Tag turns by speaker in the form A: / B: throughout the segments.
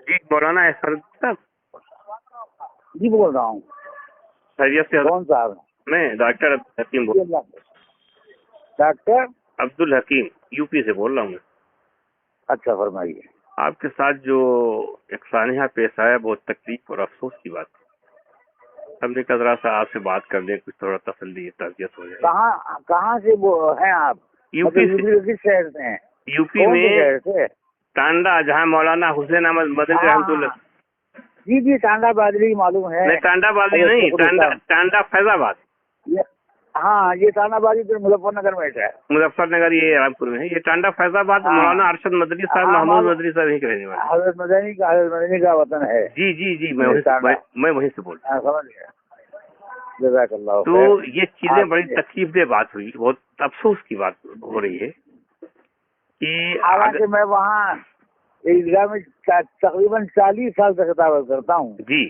A: जी मौलाना एहसन साहब
B: जी बोल रहा हूँ।
A: खैरियत से?
B: कौन साहब?
A: मैं डॉक्टर अब्दुल हकीम बोल
B: डॉक्टर
A: अब्दुल हकीम यूपी से बोल रहा हूँ।
B: अच्छा फरमाइए।
A: आपके साथ जो एक सानिया पेश आया बहुत तकलीफ और अफसोस की बात है। हमने कहा जरा सा आपसे बात कर ले, कुछ थोड़ा तसल्ली तबियत हो जाए।
B: कहाँ से वो हैं आप?
A: यूपी
B: मतलब
A: से।
B: किस शहर से हैं?
A: यूपी
B: कौन से
A: में
B: शहर से?
A: टांडा, जहाँ मौलाना हुसैन अहमद मदनी
B: हाँ,
A: रहमतुल्लाह।
B: जी जी टांडा बादली मालूम है।
A: नहीं टांडा बादली नहीं, टांडा फैजाबाद।
B: हाँ ये टांडा बादली तो मुजफ्फरनगर में है।
A: मुजफ्फरनगर ये रामपुर में है। ये टांडा फैजाबाद मौलाना अरशद मदनी साहब, महमूद मदनी साहब यहीं के रहने वाले।
B: हजरत मदनी का वतन है।
A: जी जी जी, मैं वहीं से बोल रहा हूँ।
B: समझ गया। जज़ाकल्लाह
A: तो
B: खैर।
A: ये चीजें बड़ी तकलीफदेह बात हुई, बहुत अफसोस की बात हो रही है कि
B: हालांकि मैं वहाँ ईदगाह में तकरीबन 40 साल से खिताबत करता हूँ
A: जी,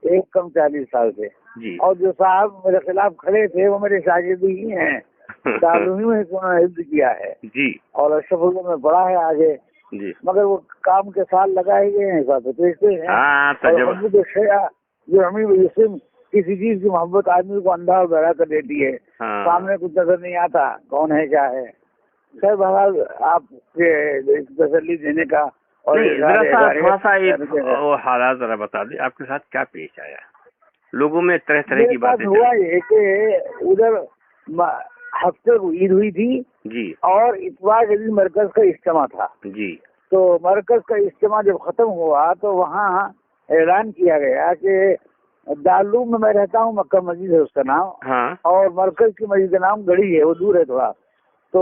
B: एक कम 40 साल से
A: जी।
B: और जो साहब मेरे खिलाफ खड़े थे वो मेरे शागिर्द ही हैं। दारुल में उन्होंने हिफ्ज़ किया है
A: जी,
B: और अशरफुल में पढ़ा है आगे
A: जी।
B: मगर वो काम के साल लगाए गए हैं, हिसाब से पेशते हैं। और जो हमें किसी चीज की मोहब्बत आदमी को अंधा और बहरा कर देती है। सामने कुछ नजर नहीं आता कौन है क्या है। खैर बहरहाल आपके तसल्ली देने का और
A: थोड़ा सा एक हालात जरा बता दें, आपके साथ क्या पेश आया? लोगों में तरह तरह की बातें
B: हुआ ये कि उधर हफ्ते को ईद हुई थी
A: जी, और
B: इतवार के दिन मरकज का इज्तिमा था
A: जी।
B: तो मरकज का इज्तिमा जब खत्म हुआ तो वहाँ ऐलान किया गया कि दारूल में मैं रहता हूँ, मक्का मस्जिद है उसका नाम।
A: हाँ।
B: और मरकज की मस्जिद का नाम गढ़ी है, वो दूर है थोड़ा, तो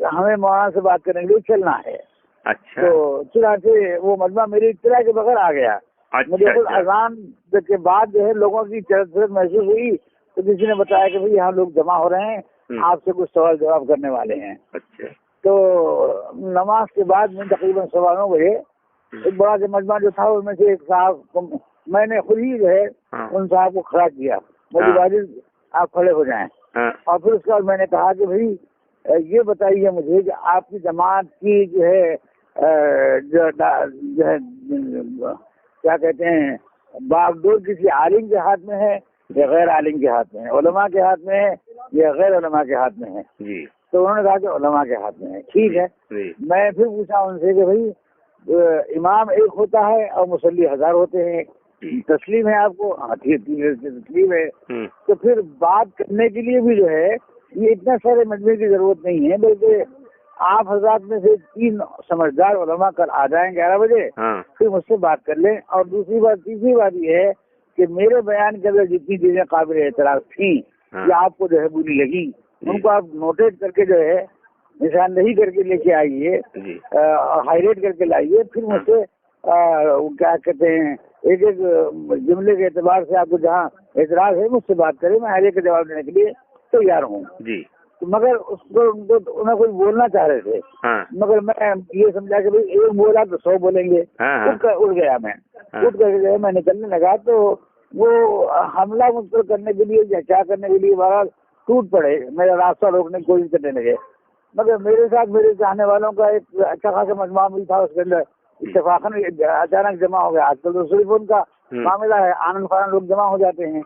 B: हमें मौलाना से बात करने के लिए चलना है।
A: अच्छा।
B: तो चुनाचे वो मजमा मेरी इत्तला के बगैर आ गया। मुझे अजान के बाद जो है लोगों की चरत महसूस हुई तो किसी ने बताया कि भाई यहाँ लोग जमा हो रहे हैं, आपसे कुछ सवाल जवाब करने वाले हैं।
A: अच्छा।
B: तो नमाज के बाद में तकरीबन 9:15 बजे एक बड़ा जो मजमा जो था उसमें से एक साहब, मैंने खुद ही जो है उन साहब को खड़ा किया, मोदी वाजिद आप खड़े हो जाएं। और फिर उसके बाद मैंने कहा कि भाई ये बताइए मुझे कि आपकी जमात की जो है क्या कहते हैं बागडोर किसी आलिम के हाथ में है या गैर आलिम के हाथ में है, उलमा के हाथ में है या गैर उलमा के हाथ में है जी। तो उन्होंने कहा कि उलमा के हाथ में है। ठीक है। मैं फिर पूछा उनसे कि भाई इमाम एक होता है और मुसल्ली 1000 होते हैं, तस्लीम है आपको? हाँ ठीक तस्लीम है। तो फिर बात करने के लिए भी जो है ये इतना सारे मजमे की जरूरत नहीं है, बल्कि आप हज़रात में से 3 समझदार उलमा कल आ जाएं 11 बजे, फिर मुझसे बात कर लें। और दूसरी बात, तीसरी बात ये है कि मेरे बयान के अंदर जितनी चीजें काबिल एतराज थी या आपको जो है बुरी लगी, उनको आप नोटेट करके जो है निशानदही करके लेके आइए, हाईलाइट करके लाइए। फिर मुझसे क्या कहते हैं एक एक जुमले के एतबार से आपको जहाँ एतराज है मुझसे बात करें, मैं हर एक का जवाब देने के लिए तैयार हूँ जी। तो मगर उसको उन्हें कुछ बोलना चाह रहे थे। मगर मैं ये समझा कि भाई एक बोला तो 100 बोलेंगे। उठ गया मैं, उठ करके जो है मैं निकलने लगा तो वो हमला मुझ पर करने के लिए या क्या करने के लिए बहरहाल टूट पड़े, मेरा रास्ता रोकने की कोशिश करने लगे। मगर मेरे साथ मेरे चाहने वालों का एक अच्छा खासा मजमा भी था, उसके अंदर इत्तेफाकन अचानक जमा हो गया। आजकल तो सिर्फ उनका मामला है, आनंद फानंद लोग जमा हो जाते हैं।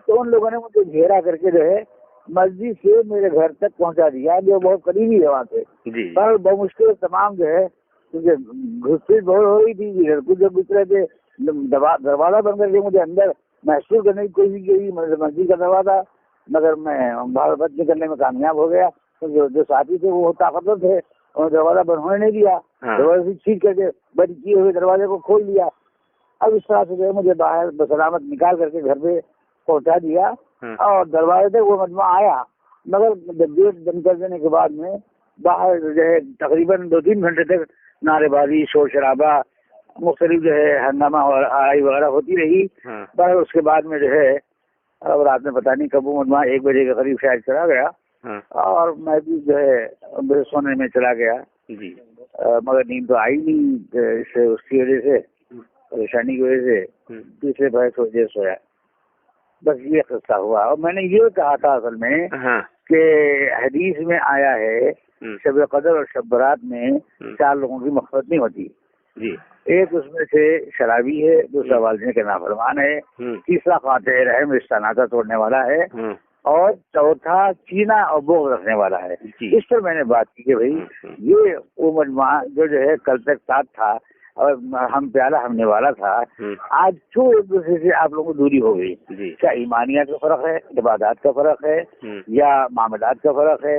B: तो उन लोगों ने मुझे घेरा करके जो है मस्जिद से मेरे घर तक पहुंचा दिया, जो बहुत करीबी है वहाँ से। पर बहुत मुश्किल तमाम जो है क्योंकि घुसपैठ बहुत हो रही थी, कुछ जो गुजरे थे दरवाजा बंद करके मुझे अंदर महसूस करने की कोशिश की मस्जिद का दरवाजा, मगर मैं बाहर निकलने में कामयाब हो गया। तो जो साथी थे वो ताकतवर थे, उन्होंने दरवाजा बंद होने नहीं दिया। दरवाजे से छीन करके बंद किए हुए दरवाजे को खोल दिया। अब इस तरह से जो है मुझे बाहर बसलामत निकाल करके घर पे पहुंचा दिया और दरवाजे तक वो मजमा आया। मगर गेट बंद कर देने के बाद में बाहर जो है तकरीबन 2-3 घंटे तक नारेबाजी, शोर शराबा, मुख्तलिफ जो है हंगामा और आड़ाई वगैरह होती रही। पर उसके बाद में जो है अब रात में पता नहीं कब वो मजमा 1 बजे के करीब शायद चला गया और मैं भी जो है सोने में चला गया जी। मगर नींद तो आई नहीं, इससे उसकी वजह से, परेशानी की वजह से तीसरे पहर सोचे सोया। बस ये किस्सा हुआ। और मैंने ये कहा था असल में कि हदीस में आया है शब कदर और शब बरात में 4 लोगों की मग़फ़िरत नहीं होती।
A: जी।
B: एक उसमें से शराबी है, दूसरा वालिदैन के नाफरमान है, तीसरा फातिह रहम रिश्ता नाता तोड़ने वाला है, और चौथा कीना और बोझ रखने वाला है। इस पर मैंने बात की कि भाई ये वो मजमा जो है कल तक साथ था और हम प्याला हमने वाला था, आज क्यों एक दूसरे से आप लोगों को दूरी हो गई? क्या ईमानियत का फर्क है, इबादत का फर्क है, या मामलात का फर्क है,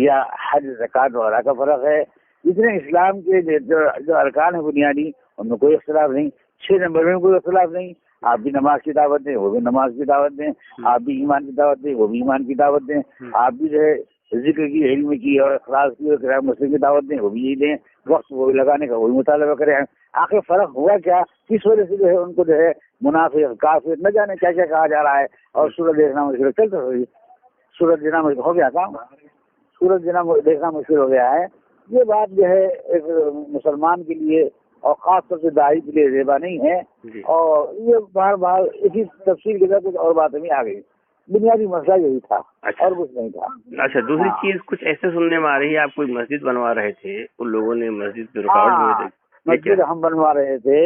B: या हज ज़कात वगैरह का फर्क है? इतने इस्लाम के जो अरकान है बुनियादी, उनमें कोई इख्तिलाफ नहीं, 6 नंबर में कोई इख्तिलाफ नहीं। आप भी नमाज की दावत दें, वो भी नमाज की दावत दें, आप भी ईमान की दावत दें, वो भी ईमान की दावत दें, आप भी जो है जिक्र की, इल्म की और इखलास की और किराम मुस्लिम की दावत दें, वो भी यही दें, वक्त वो भी लगाने का वही मुतालबा करें। आखिर फर्क हुआ क्या? किस वजह से जो है उनको जो है मुनाफिक काफिर न जाने क्या क्या कहा जा रहा है, और सूरज देखना मुश्किल चलता है। सूरज देना मुश्किल हो गया काम, सूरज देना देखना मुश्किल हो गया है। ये बात जो है एक मुसलमान के लिए और खास तौर से दाई के लिए रेबा नहीं है, और ये बार बार इसी तफसील के साथ कुछ और बातें भी आ गई। बुनियादी मसला यही था। अच्छा। और कुछ नहीं था।
A: अच्छा, दूसरी चीज कुछ ऐसे सुनने में आ रही है, आप कोई मस्जिद बनवा रहे थे, उन लोगों ने मस्जिद में रुकावट हुई थी।
B: मस्जिद हम बनवा रहे थे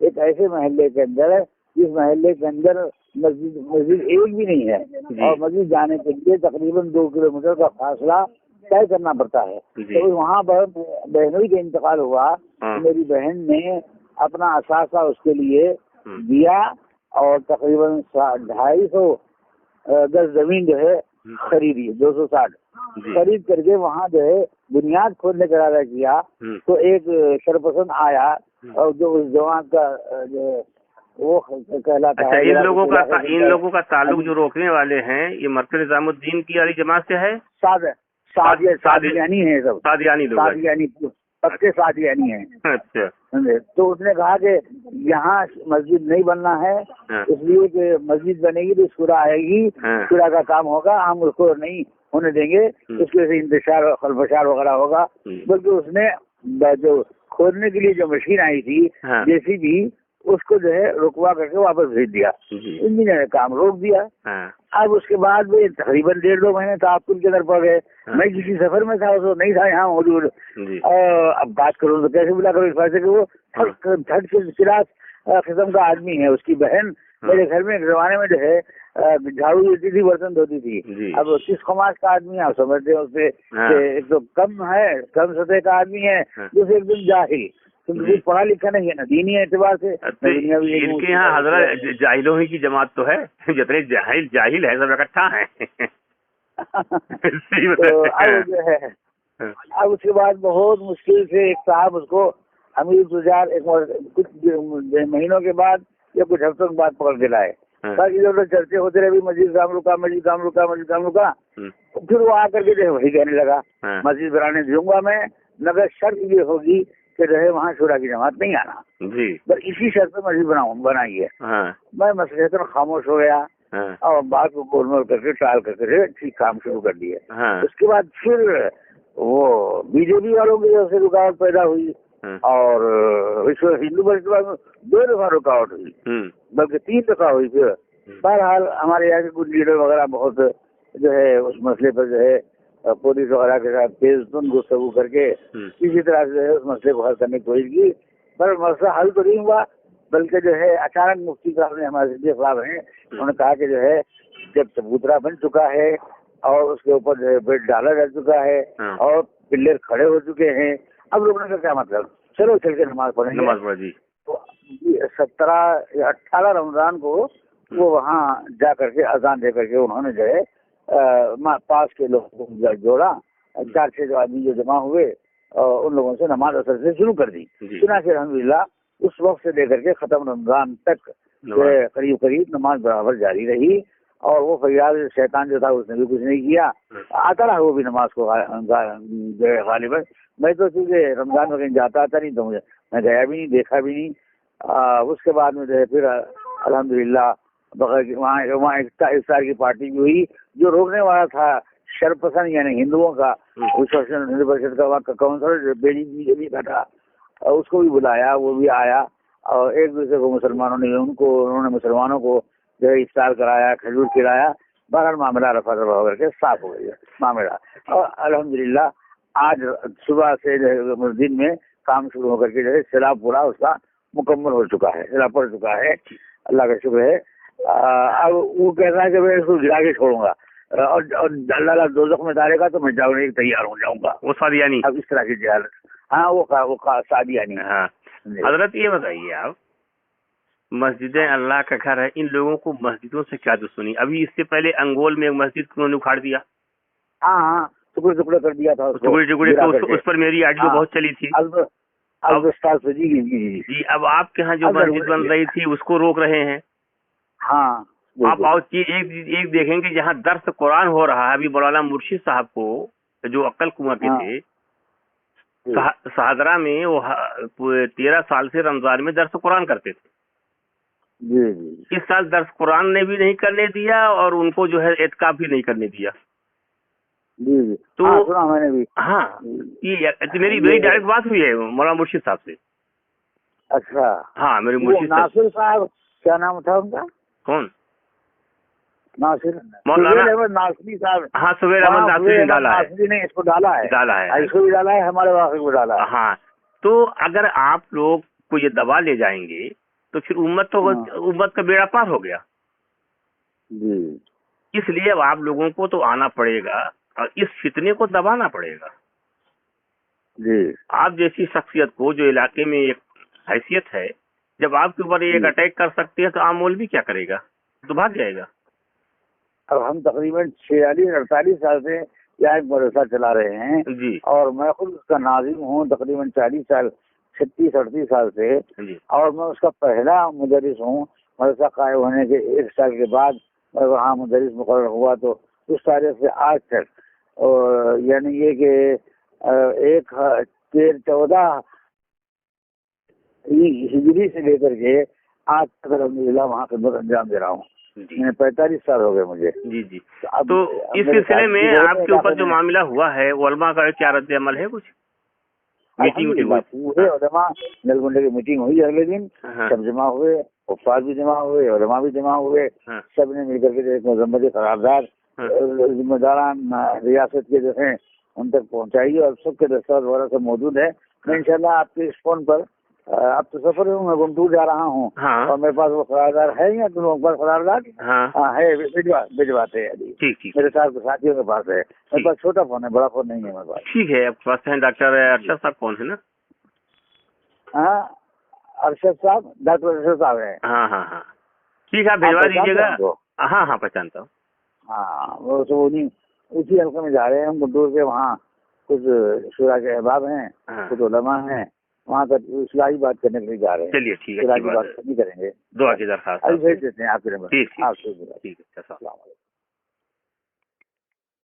B: एक ऐसे महल्ले के अंदर, जिस महल्ले के अंदर मस्जिद एक भी नहीं है, और मस्जिद जाने के लिए तकरीबन 2 किलोमीटर का फासला तय करना पड़ता है। तो वहाँ पर बहनोई का इंतकाल हुआ, मेरी बहन ने अपना असासा उसके लिए दिया, और तकरीबन 250 गज जमीन जो है खरीदी, 260 खरीद करके वहाँ जो है बुनियाद खोदने का इरादा किया। तो एक शरपसंद आया, और जो उस जवान का जो वो कहलाता है।
A: इन लोगों का ताल्लुक जो रोकने वाले हैं, ये मरकज़ निज़ामुद्दीन की वाली जमात से है।
B: सादियानी है सब, सादियानी पक्के सादियानी है।
A: अच्छा।
B: तो उसने कहा कि यहाँ मस्जिद नहीं बनना है, इसलिए कि मस्जिद बनेगी तो शुरा आएगी, शुरा का काम होगा, हम उसको नहीं होने देंगे, उसके से इंतशार और खलफशार वगैरह होगा। बल्कि उसने जो खोदने के लिए जो मशीन आई थी JCB, उसको जो है रुकवा करके वापस भेज दिया। इंजीनियर ने काम रोक दिया। अब उसके बाद भी तकरीबन 1.5-2 महीने ताकुल के अंदर पड़ गए। मैं किसी सफर में था, उसको नहीं था यहाँ मौजूद। अब बात करूँ तो कैसे बुला करूँ इस बात से कि वो थर्ड क्लास किस्म का आदमी है। उसकी बहन मेरे घर में एक जमाने में जो है झाड़ू देती थी, बर्तन धोती थी। अब 30 कमास का आदमी है, आप समझते हैं उससे एक तो कम है, कम सतह का आदमी है, दूसरे एकदम जाहिल, कुछ पढ़ा लिखा नहीं है ना दीनी एतबार से।
A: इनके यहाँ हजरत जाहिलों ही की जमात तो है, जितने जाहिल है सब इकट्ठा है।
B: तो अब जो है, अब उसके बाद बहुत मुश्किल से एक साहब उसको अमीर तुजार कुछ महीनों के बाद या कुछ हफ्तों के बाद पकड़ के लाए। बाकी जो चर्चे होते रहे, मस्जिद काम रुका, मस्जिद काम रुका, मस्जिद काम रुका। फिर वो आकर के जो वही कहने लगा, मस्जिद बनाने दूंगा मैं, मगर शर्त ये होगी कि जो है वहाँ शुरा की जमात नहीं आना जी, बस इसी शर्त पर मस्जिद बनाइए। मैं मसले पर खामोश हो गया, और बात को गोलमोल करके टाल करके ठीक काम शुरू कर दिए। उसके बाद फिर वो बीजेपी वालों की तरफ से रुकावट पैदा हुई, और विश्व हिंदू परिषद में 2 दफा रुकावट हुई, बल्कि 3 दफा हुई। फिर बहरहाल हमारे यहाँ के कुछ लीडर वगैरह बहुत जो है उस मसले पर जो है पुलिस वगैरह के साथ तेज गुफ्तगू करके किसी तरह से जो है उस मसले को हल करने की कोशिश की, पर मसला हल तो नहीं हुआ। बल्कि जो है अचानक मुफ्ती साहब ने, हमारे सिद्दीक साहब हैं, उन्होंने कहा कि जो है जब चबूतरा बन चुका है और उसके ऊपर जो है बेड डाला जा चुका है और पिल्लर खड़े हो चुके हैं, अब रुकने का क्या मतलब, चलो चल के नमाज पढ़ेंगे। तो 17 या 18 रमजान को वो वहाँ जा करके अजान दे करके उन्होंने जो है पास के लोगों को जोड़ा, 4-6 जो आदमी जो जमा हुए, उन लोगों से नमाज असर से शुरू कर दी। चुनांचे अल्हम्दुलिल्लाह उस वक्त से लेकर के खत्म रमजान तक करीब करीब नमाज बराबर जारी रही, और वो फरियाद शैतान जो था उसने भी कुछ नहीं किया, आता रहा वो भी नमाज को गालिबन। मैं तो चूंकि रमजान में कहीं जाता आता नहीं, तो मुझे मैं गया भी नहीं, देखा भी नहीं। उसके बाद में जो है फिर अल्हम्दुलिल्लाह वहाँ इफ्तार की पार्टी भी हुई। जो रोकने वाला था शरपसंद यानी हिंदुओं का, हिंदू परिषद का वहाँ का काउंसलर बीजेपी का था, उसको भी बुलाया, वो भी आया, और एक दूसरे को उन्होंने मुसलमानों को जो है इफ्तार कराया, खजूर खिलाया। बहरहाल मामला रफा दफा होकर के साफ हो गया मामला, और अल्हम्दुलिल्लाह आज सुबह से दिन में काम शुरू होकर के जैसे सिलाब पूरा उसका मुकम्मल हो चुका है, सिलाब पड़ चुका है, अल्लाह का शुक्र है। अब वो कह रहा है कि मैं इसको गिरा के छोड़ूंगा और अल्लाह दोज़ख में डालेगा तो मैं जाने के तैयार हो जाऊंगा।
A: वो सादियानी,
B: अब इस तरह की जहालत। हाँ वो सादियानी।
A: हाँ हजरत ये बताइए आप, मस्जिदें अल्लाह का घर है, इन लोगों को मस्जिदों से क्या दुश्मनी? अभी इससे पहले अंगोल में एक मस्जिद उन्होंने उखाड़ दिया।
B: हाँ टुकड़े टुकड़े कर दिया था,
A: टुकड़े टुकड़े तो उस पर मेरी ऑडियो बहुत चली थी। जी अब आपके यहाँ जो मस्जिद बन रही थी उसको रोक रहे हैं।
B: हाँ
A: आप और एक देखेंगे जहाँ दर्स कुरान हो रहा है, अभी मौलाना मुर्शिद साहब को जो अक्कल कुआं के थे शाहदरा में, वो 13 साल से रमजान में दर्स कुरान करते थे।
B: जी।
A: इस साल दर्स कुरान ने भी नहीं करने दिया और उनको जो है एतकाफ भी नहीं करने दिया।
B: जी
A: तो
B: हाँ, सुना मैंने भी।
A: हाँ ये मेरी डायरेक्ट बात हुई है मौलाना मुर्शिद साहब से।
B: अच्छा
A: हाँ मेरे मुर्शिद
B: नासिर साहब, क्या नाम था उनका?
A: कौन?
B: नासिर,
A: मौलाना
B: नासिरी साहब।
A: हाँ सुबेर अहमद नासिरी ने डाला है।
B: नासिरी ने इसको डाला है,
A: इसको
B: भी डाला है, हमारे वाक़े को डाला है।
A: हाँ तो अगर आप लोग को ये दबा ले जाएंगे तो फिर उम्मत का बेड़ा पार हो गया
B: जी।
A: इसलिए अब आप लोगों को तो आना पड़ेगा और इस फितने को दबाना पड़ेगा
B: जी।
A: आप जैसी शख्सियत को, जो इलाके में एक हैसियत है, जब आपके ऊपर एक अटैक कर सकती है तो आम मौलवी क्या करेगा? तो भाग जाएगा।
B: अब हम तकरीबन 46-48 साल से यहाँ एक मदरसा चला रहे हैं
A: जी,
B: और मैं खुद उसका नाज़िम हूँ तकरीबन 40 साल, 36-38 साल से जी। और मैं उसका पहला मुदरिस हूँ। मदरसा कायम होने के 1 साल के बाद मैं वहाँ मुदरिस मुकर्रर हुआ, तो उस तारीख से आज तक यानी ये कि 14 हिजरी से लेकर के आज तक अल्हम्दुलिल्लाह वहाँ खिदमत अंजाम दे रहा हूँ। मैंने 45 साल हो गए मुझे।
A: जी जी। तो इस सिलसिले में आपके ऊपर जो मामला हुआ है, उलमा का क्या रद्द अमल है? कुछ मीटिंग
B: पूरे उलमा नलगुंडे की मीटिंग हुई अगले दिन।
A: हाँ।
B: सब जमा हुए, उफाद भी जमा हुए, उलमा भी जमा हुए। हाँ। सब ने मिलकर के एक मजम्मती करारदार जिम्मेदारान रियासत के जो है उन तक पहुँचाई और सबके दस्तावेज वगैरह सब मौजूद है। मैं इंशाल्लाह आपके इस फोन पर, अब तो सफर हूँ, मैं गुंटूर जा रहा हूँ। हाँ। और मेरे पास वो करारदार है या तुम लोगों के पास करारदार? हाँ है, भिजवाते हैं अभी। ठीक। मेरे साथ साथियों के पास है। मेरे पास छोटा फोन है, बड़ा फोन नहीं है मेरे पास। ठीक है, आपके पास है। डॉक्टर अरशद साहब कौन है ना? हाँ अरशद साहब, डॉक्टर अरशद साहब है। हाँ हाँ हाँ ठीक है, भिजवा दीजिएगा। हाँ हाँ पहचानता हूँ। हाँ वो तो उसी हल्के में जा रहे हैं हम गुंटूर के। वहाँ कुछ शुरा के अहबाब हैं, कुछ उलमा हैं, वहाँ का इस्लाही बात करने के लिए जा रहे हैं। चलिए ठीक है, बात नहीं करेंगे। दुआ की दरख्वास्त भेज देते हैं आपके नंबर। ठीक है।